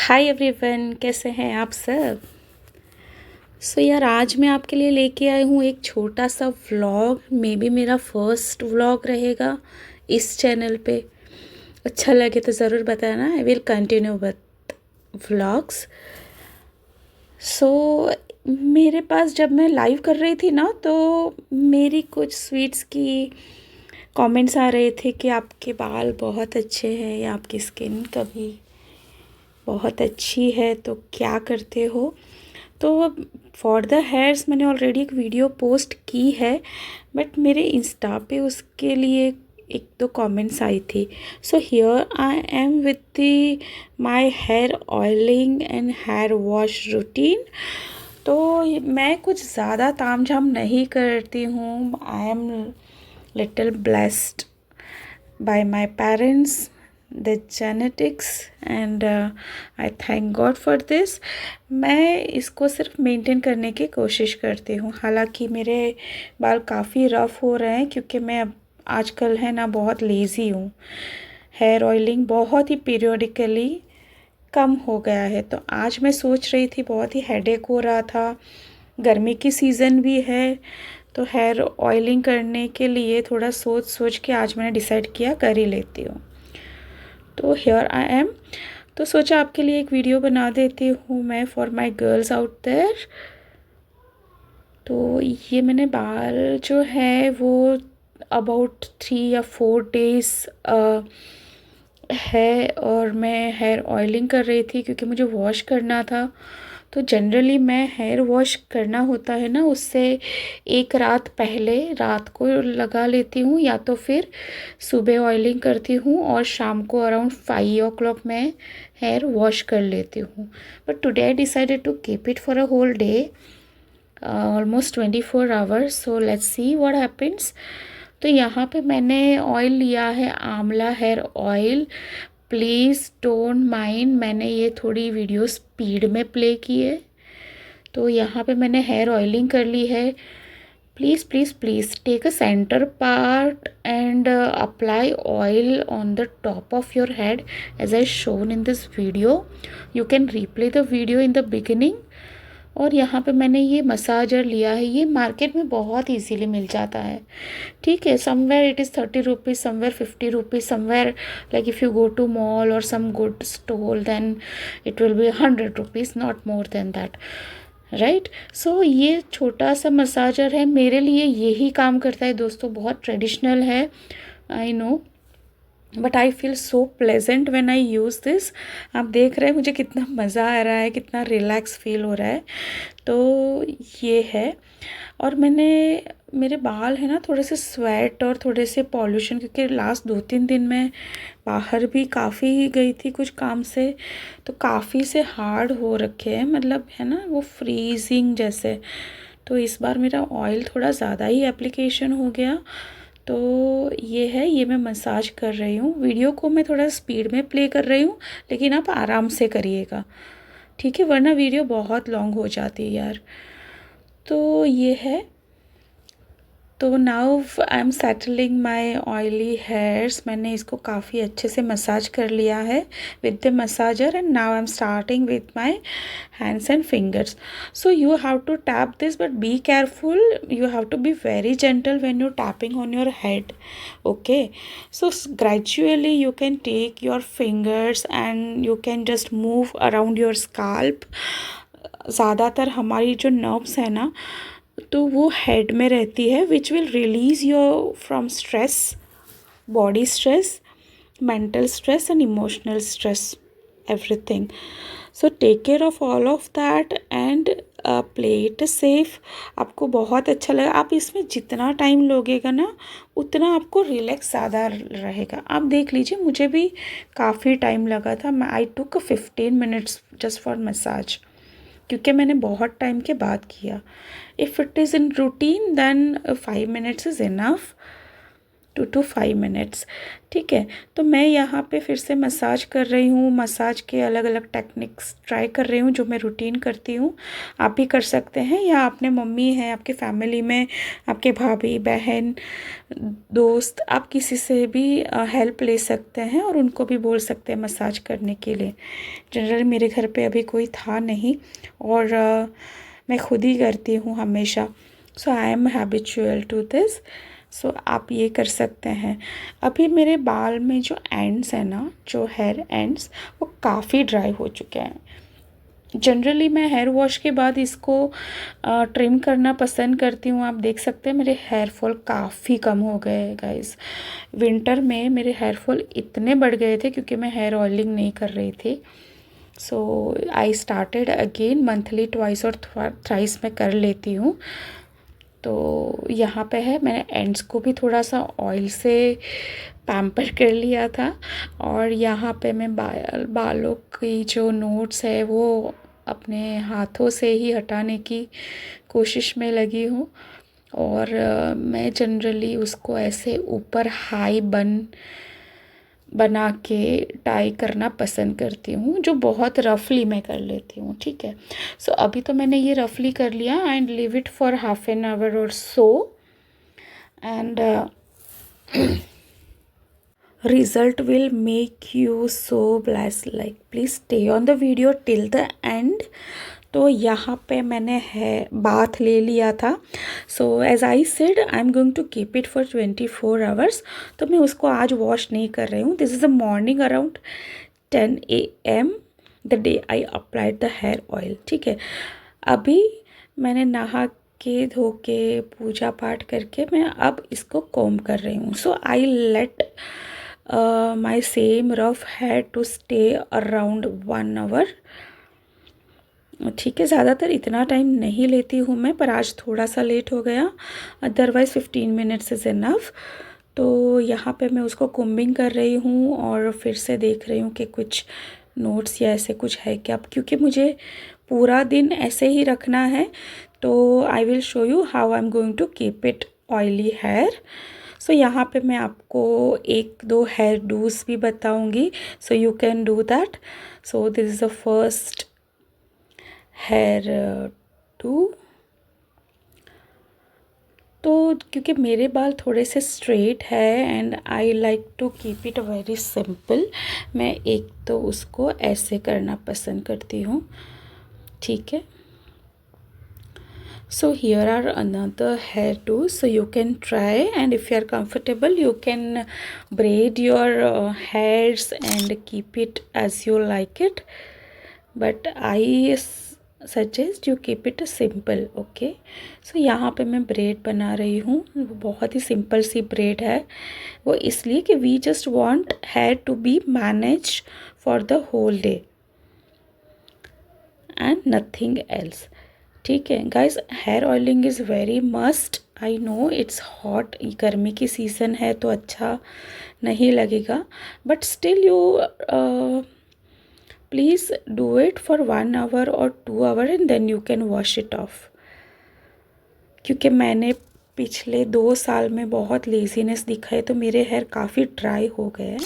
Hi everyone, कैसे हैं आप सब। यार आज मैं आपके लिए लेके आई हूँ एक छोटा सा व्लॉग। मे बी मेरा फर्स्ट व्लॉग रहेगा इस चैनल पे। अच्छा लगे तो ज़रूर बताना। I will continue with vlogs. मेरे पास जब मैं लाइव कर रही थी ना, तो मेरी कुछ स्वीट्स की कमेंट्स आ रहे थे कि आपके बाल बहुत अच्छे हैं या आपकी स्किन कभी बहुत अच्छी है, तो क्या करते हो। तो फॉर द हेयर्स मैंने ऑलरेडी एक वीडियो पोस्ट की है, बट मेरे इंस्टा पे उसके लिए एक दो कमेंट्स आई थी। So here I am with the my hair oiling and hair wash routine. तो मैं कुछ ज़्यादा तामझाम नहीं करती हूँ। I am little blessed by my parents, the genetics, and I thank God for this। मैं इसको सिर्फ मेंटेन करने की कोशिश करती हूँ। हालांकि मेरे बाल काफ़ी रफ़ हो रहे हैं क्योंकि मैं अब आजकल है ना बहुत लेज़ी हूँ। हेयर ऑयलिंग बहुत ही पीरियोडिकली कम हो गया है। तो आज मैं सोच रही थी, बहुत ही हेडेक हो रहा था, गर्मी की सीज़न भी है, तो हेयर ऑयलिंग करने के लिए थोड़ा सोच सोच के आज मैंने डिसाइड किया कर ही लेती हूँ। तो हियर आई एम। तो सोचा आपके लिए एक वीडियो बना देती हूँ मैं, for my girls out there. तो ये मैंने बाल जो है वो अबाउट 3 या 4 डेज़ है, और मैं हेयर ऑयलिंग कर रही थी क्योंकि मुझे वॉश करना था। तो जनरली मैं हेयर वॉश करना होता है ना, उससे एक रात पहले रात को लगा लेती हूँ, या तो फिर सुबह ऑयलिंग करती हूँ और शाम को अराउंड 5 o'clock मैं हेयर वॉश कर लेती हूँ। But today I decided to keep it for a whole day, almost 24 hours। So let's see what happens. तो यहाँ पे मैंने ऑयल लिया है, amla hair oil. Please don't mind, मैंने ये थोड़ी वीडियो स्पीड में प्ले की है। तो यहाँ पे मैंने हेयर ऑयलिंग कर ली है। Please please please take a centre part and apply oil on the top of your head as I shown in this video. You can replay the video in the beginning. और यहाँ पे मैंने ये massager लिया है, ये market में बहुत इजीली मिल जाता है। ठीक है, somewhere it is 30 rupees, somewhere 50 rupees, somewhere like if you go to mall और some good store then it will be 100 rupees, not more than that, right. So ये छोटा सा मसाजर है, मेरे लिए यही काम करता है दोस्तों। बहुत ट्रेडिशनल है, I know, but I feel so pleasant when I use this. आप देख रहे हैं मुझे कितना मज़ा आ रहा है, कितना रिलैक्स फील हो रहा है। तो ये है। और मेरे बाल है ना थोड़े से स्वेट और थोड़े से पॉल्यूशन, क्योंकि लास्ट 2-3 दिन मैं बाहर भी काफ़ी गई थी कुछ काम से, तो काफ़ी से हार्ड हो रखे हैं, मतलब है ना वो फ्रीजिंग जैसे। तो इस बार मेरा ऑयल थोड़ा ज़्यादा ही एप्लीकेशन हो गया। तो ये है, ये मैं मसाज कर रही हूँ। वीडियो को मैं थोड़ा स्पीड में प्ले कर रही हूँ, लेकिन आप आराम से करिएगा, ठीक है, वरना वीडियो बहुत लॉन्ग हो जाती है यार। तो ये है। तो now I am settling my oily hairs. मैंने इसको काफ़ी अच्छे से मसाज कर लिया है with the massager, and now I am starting with my hands and fingers. So you have to tap this, but be careful, you have to be very gentle when you're tapping on your head, okay. So gradually you can take your fingers and you can just move around your scalp। ज़्यादातर हमारी जो nerves है ना, तो वो head में रहती है, which will release your from stress, body stress, mental stress and emotional stress, everything. So take care of all of that and play it safe. आपको बहुत अच्छा लगेगा। आप इसमें जितना टाइम लोगेगा ना, उतना आपको रिलैक्स ज़्यादा रहेगा। आप देख लीजिए, मुझे भी काफ़ी टाइम लगा था। I took 15 minutes just for massage, क्योंकि मैंने बहुत टाइम के बाद किया। If it is in routine then 5 minutes is enough. 2 to 5 minutes. ठीक है, तो मैं यहाँ पे फिर से मसाज कर रही हूँ। मसाज के अलग अलग टेक्निक्स ट्राई कर रही हूँ जो मैं रूटीन करती हूँ। आप भी कर सकते हैं, या अपने मम्मी हैं आपके फैमिली में, आपके भाभी बहन दोस्त, आप किसी से भी हेल्प ले सकते हैं और उनको भी बोल सकते हैं मसाज करने के लिए। जनरली मेरे घर पे अभी कोई था नहीं, और मैं खुद ही करती हूँ हमेशा। So I am habitual to this. So आप ये कर सकते हैं। अभी मेरे बाल में जो एंड्स हैं ना, जो हेयर एंड्स, वो काफ़ी ड्राई हो चुके हैं। जनरली मैं हेयर वॉश के बाद इसको ट्रिम करना पसंद करती हूँ। आप देख सकते हैं मेरे हेयर फॉल काफ़ी कम हो गए हैं गाइस। विंटर में मेरे हेयर फॉल इतने बढ़ गए थे क्योंकि मैं हेयर ऑयलिंग नहीं कर रही थी। So I started again, monthly twice और थ्राइस मैं कर लेती हूँ। तो यहाँ पे है, मैंने एंड्स को भी थोड़ा सा ऑयल से पैम्पर कर लिया था, और यहाँ पे मैं बालों की जो नोट्स है वो अपने हाथों से ही हटाने की कोशिश में लगी हूँ। और मैं जनरली उसको ऐसे ऊपर हाई बना के टाई करना पसंद करती हूँ, जो बहुत रफली मैं कर लेती हूँ। ठीक है, सो अभी तो मैंने ये रफली कर लिया, and leave it for half an hour और सो, and result will make you so blessed. Like please stay on the video till the end. तो यहाँ पे मैंने है बाथ ले लिया था। So as I said I am going to keep it for 24 hours. तो मैं उसको आज वॉश नहीं कर रही हूँ। This is a morning around 10 AM the day I applied the hair oil. ठीक है, अभी मैंने नहा के धो के पूजा पाठ करके मैं अब इसको कोम कर रही हूँ। So I let my same rough hair to stay around 1 hour. ठीक है, ज़्यादातर इतना टाइम नहीं लेती हूँ मैं, पर आज थोड़ा सा लेट हो गया, अदरवाइज़ 15 मिनट्स इज़ इनफ। तो यहाँ पे मैं उसको कोम्बिंग कर रही हूँ और फिर से देख रही हूँ कि कुछ नोट्स या ऐसे कुछ है क्या, क्योंकि मुझे पूरा दिन ऐसे ही रखना है। तो I will show you how I am going to keep it oily hair. So यहाँ पे मैं आपको 1-2 हेयर डूज भी बताऊँगी, so you can do that. So this is the first hair do. तो क्योंकि मेरे बाल थोड़े से स्ट्रेट है and I like to keep it very simple, मैं एक तो उसको ऐसे करना पसंद करती हूँ। ठीक है, so here are another hair tools, so you can try, and if you are comfortable you can braid your hairs and keep it as you like it, but I suggest you keep it simple. Okay, so यहाँ पे मैं bread बना रही हूँ। वो बहुत ही simple सी bread है, वो इसलिए कि we just want hair to be manage for the whole day and nothing else. ठीक है guys, hair oiling is very must. I know it's hot, गर्मी की सीज़न है तो अच्छा नहीं लगेगा, but still you please do it for 1 hour और 2 hour and then you can wash it off. क्योंकि मैंने पिछले 2 साल में बहुत लेजीनेस दिखा है, तो मेरे हेयर काफ़ी ड्राई हो गए हैं।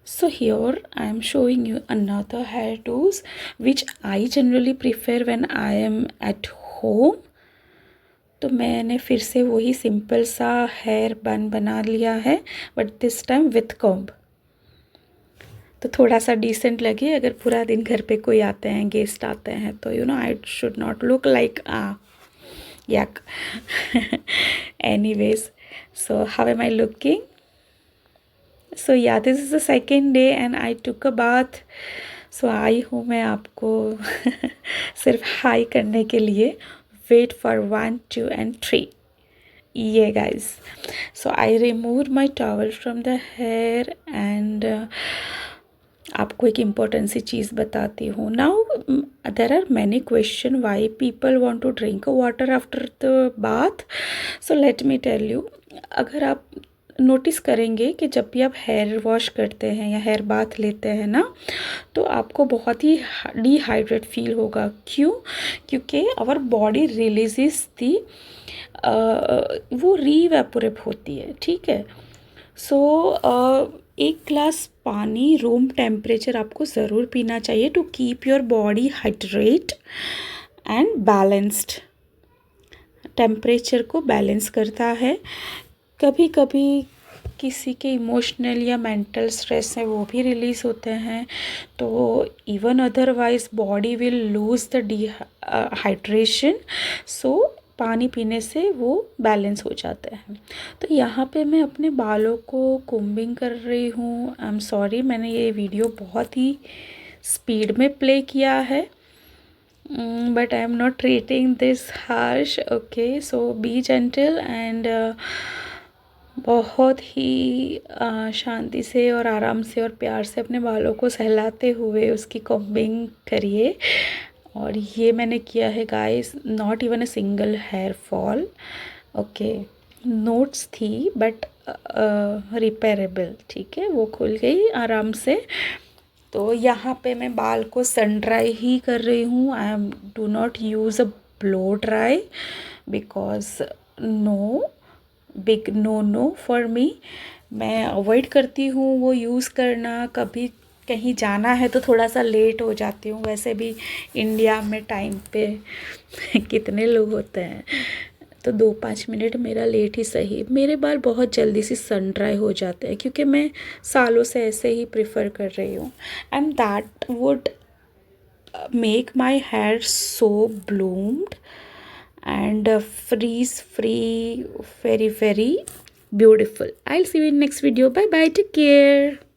So here I am showing you another hair tools which I generally prefer when I am at home. तो मैंने फिर से वही सिंपल सा हेयर बन बना लिया है, but this time with comb, तो थोड़ा सा डिसेंट लगे। अगर पूरा दिन घर पे कोई आते हैं, गेस्ट आते हैं, तो you know I should not look like yuck. Anyways, so how am I looking? So yeah, this is the second day and I took a bath. So आई हूँ मैं आपको सिर्फ हाई करने के लिए। Wait for 1, 2 and 3. Yeah guys, so I removed my towel from the hair and आपको एक important सी चीज़ बताती हूँ। Now there are many question why people want to drink water after the bath. So let me tell you, अगर आप notice करेंगे कि जब भी आप हेयर वॉश करते हैं या हेयर बाथ लेते हैं ना, तो आपको बहुत ही डिहाइड्रेट फील होगा। क्यों? क्योंकि आवर बॉडी रिलीजेस दी वो रीवेपोरेट होती है, ठीक है। सो एक ग्लास पानी रूम टेम्परेचर आपको ज़रूर पीना चाहिए to keep your body hydrate and balanced. Temperature को बैलेंस करता है। कभी कभी किसी के इमोशनल या मेंटल स्ट्रेस है वो भी रिलीज़ होते हैं, तो even otherwise body will lose the hydration, so पानी पीने से वो बैलेंस हो जाते हैं। तो यहाँ पे मैं अपने बालों को कोम्बिंग कर रही हूँ। आई एम सॉरी, मैंने ये वीडियो बहुत ही स्पीड में प्ले किया है, but I am not treating this harsh, okay. So B gentle and बहुत ही शांति से और आराम से और प्यार से अपने बालों को सहलाते हुए उसकी कॉम्बिंग करिए। और ये मैंने किया है guys, not even a single hair fall, okay. Knots थी बट रिपेरेबल, ठीक है, वो खुल गई आराम से। तो यहाँ पे मैं बाल को सन ड्राई ही कर रही हूँ। I am do not use a blow dry because no, big no no for me. मैं अवॉइड करती हूँ वो यूज़ करना। कभी कहीं जाना है तो थोड़ा सा लेट हो जाती हूँ, वैसे भी इंडिया में टाइम पे कितने लोग होते हैं, तो 2-5 मिनट मेरा लेट ही सही। मेरे बाल बहुत जल्दी से सन ड्राई हो जाते हैं क्योंकि मैं सालों से ऐसे ही प्रेफर कर रही हूँ, and that would make my hair so bloomed and freeze free, very very beautiful. I'll see you in next video. Bye bye, take care.